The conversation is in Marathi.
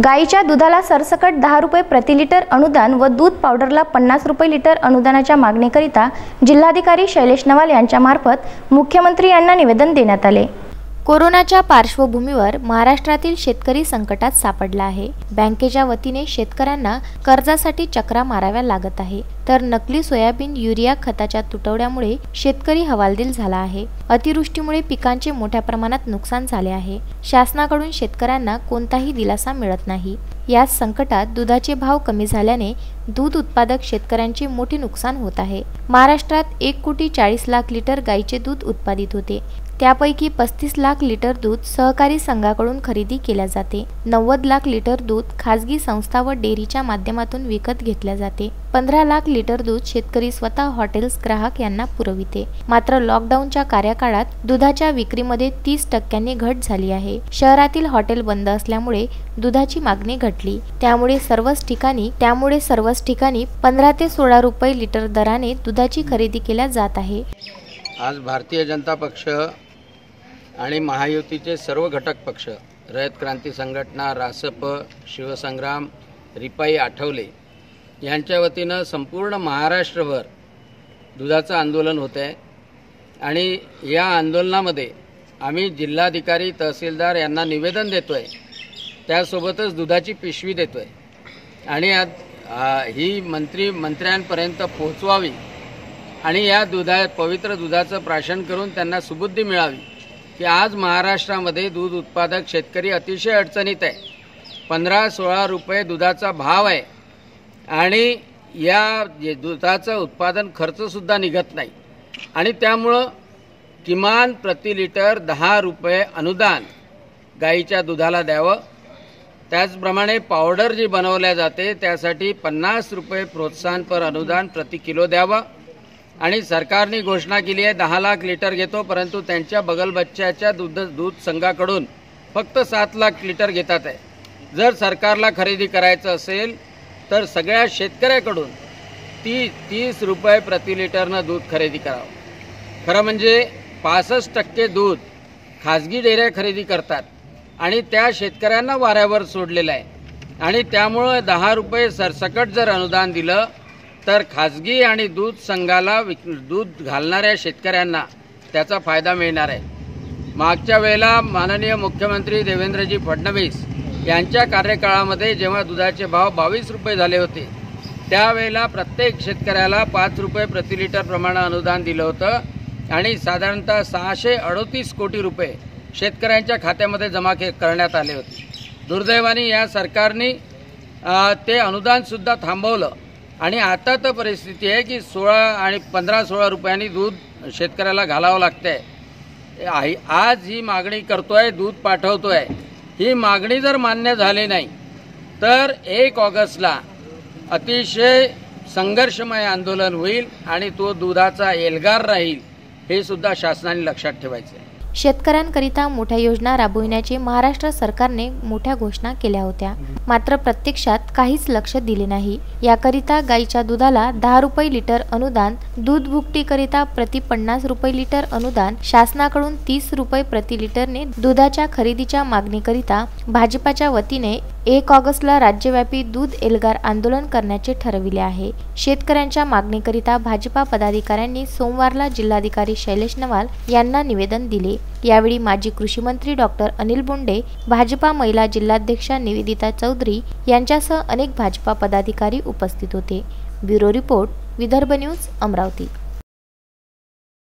गाईच्या दुधाला सरसकट 10 रुपये प्रति लिटर अनुदान व दूध पावडरला 50 रुपये लिटर अनुदानाच्या मागणीकरिता जिल्हाधिकारी शैलेश नवाल यांच्या मार्फत मुख्यमंत्री यांना निवेदन देण्यात आले। कोरोनाच्या पार्श्वभूमीवर महाराष्ट्रातील शेतकरी संकटात सापडला आहे। बँकेच्या वतीने शेतकऱ्यांना कर्जासाठी चक्रा माराव्या लागत आहे, तर नकली सोयाबीन युरिया खताच्या तुटवड्यामुळे शेतकरी हवालदिल झाला आहे। अतिवृष्टीमुळे पिकांचे मोठ्या प्रमाणात नुकसान झाले आहे। शासनाकडून शेतकऱ्यांना कोणताही दिलासा मिळत नाही। या संकटात दुधाचे भाव कमी झाल्याने दूध उत्पादक शेतकऱ्यांचे मोठे नुकसान होत आहे। महाराष्ट्रात 1,40,00,000 लिटर गाईचे दूध उत्पादित होते, त्यापैकी 35 लाख लिटर दूध सहकारी संघाकडून खरेदी केल्या जाते। 90 लाख लिटर दूध खाजगी संस्था व डेअरीच्या माध्यमातून विकत घेतल्या जाते। 15 लाख लिटर दूध शेतकरी स्वतः हॉटेल्स ग्राहक यांना पुरविते। मात्र लॉकडाऊनच्या कार्यकाळात दुधाच्या विक्रीमध्ये 30% घट झाली आहे। शहरातील हॉटेल बंद असल्यामुळे दुधाची मागणी घटली, त्यामुळे सर्वच ठिकाणी 15 ते 16 रुपये लिटर दराने दुधाची खरेदी केल्या जात आहे। आज भारतीय जनता पक्ष आणि महायुतीचे सर्व घटक पक्ष, रयत क्रांती संघटना, रासप, शिवसंग्राम, रिपाई आठवले यांच्या वतीनं संपूर्ण महाराष्ट्रभर दुधाचं आंदोलन होत आहे। आणि या आंदोलनामध्ये आम्ही जिल्हाधिकारी, तहसीलदार यांना निवेदन देतोय, त्यासोबतच दुधाची पिशवी देतोय आणि ही मंत्र्यांपर्यंत पोहोचवावी आणि या पवित्र दुधाचं प्राशन करून त्यांना सुबुद्धी मिळावी की आज महाराष्ट्रामध्ये दूध उत्पादक शेतकरी अतिशय अडचणीत आहे। 15-16 रुपये दुधाचा भाव आहे आणि या दुधाचं उत्पादन खर्चसुद्धा निघत नाही आणि त्यामुळं किमान प्रति लिटर 10 रुपये अनुदान गाईच्या दुधाला द्यावं। त्याचप्रमाणे पावडर जी बनवल्या जाते त्यासाठी 50 रुपये प्रोत्साहनपर अनुदान प्रति किलो द्यावं। आणि सरकारने घोषणा केली आहे 10 लाख लिटर घेतो, परंतु त्यांच्या बगल बच्च्याच्या दूध संघाकडून फक्त 7 लाख लिटर घेतात आहे। जर सरकारला खरेदी करायचं असेल तर सगळ्या शेतकऱ्याकडून 30 रुपये प्रति लिटरनं दूध खरेदी करावं। खरं म्हणजे 65% दूध खाजगी डेअऱ्या खरेदी करतात आणि त्या शेतकऱ्यांना वाऱ्यावर सोडलेलं आहे आणि त्यामुळे 10 रुपये सरसकट जर अनुदान दिलं तर खाजगी आणि दूध संघाला दूध घालणाऱ्या शेतकऱ्यांना त्याचा फायदा मिळणार आहे। मागच्या वेळेला माननीय मुख्यमंत्री देवेंद्रजी फडणवीस यांच्या कार्यकाळामध्ये जेव्हा दुधाचे भाव 22 रुपये झाले होते, त्यावेळेला प्रत्येक शेतकऱ्याला 5 रुपये प्रति लिटर प्रमाणे अनुदान दिलं होतं आणि साधारणतः 638 कोटी रुपये शेतकऱ्यांच्या खात्यामध्ये जमा करण्यात आले होते। दुर्दैवाने या सरकारने ते अनुदानसुद्धा थांबवलं आणि आता तर परिस्थिती आहे की 15-16 रुपयांनी दूध शेतकऱ्याला घालावं लागतंय। आज ही मागणी करतोय, दूध पाठवतोय, ही मागणी जर मान्य झाली नाही तर 1 ऑगस्टला अतिशय संघर्षमय आंदोलन होईल आणि तो दुधाचा एल्गार राहील, हे सुद्धा शासनाने लक्षात ठेवायचं आहे। शेतकऱ्यांकरिता मोठ्या योजना राबविण्याचे महाराष्ट्र सरकारने मोठ्या घोषणा केल्या होत्या, मात्र प्रत्यक्षात काहीच लक्ष दिले नाही। याकरिता गाईच्या दुधाला 10 रुपये लिटर अनुदान, दूध भुकटीकरिता प्रति 50 रुपये लिटर अनुदान, शासनाकडून 30 रुपये प्रति लिटरने दुधाच्या खरेदीच्या मागणीकरिता भाजपाच्या वतीने 1 ऑगस्टला राज्यव्यापी दूध एल्गार आंदोलन करण्याचे ठरविले आहे। शेतकऱ्यांच्या मागणीकरिता भाजपा पदाधिकाऱ्यांनी सोमवारला जिल्हाधिकारी शैलेश नवाल यांना निवेदन दिले। यावेळी माजी कृषी मंत्री डॉक्टर अनिल बोंडे, भाजपा महिला जिल्हाध्यक्षा निवेदिता चौधरी यांच्यासह अनेक भाजपा पदाधिकारी उपस्थित होते। Bureau report, Vidarbha news, Amravati.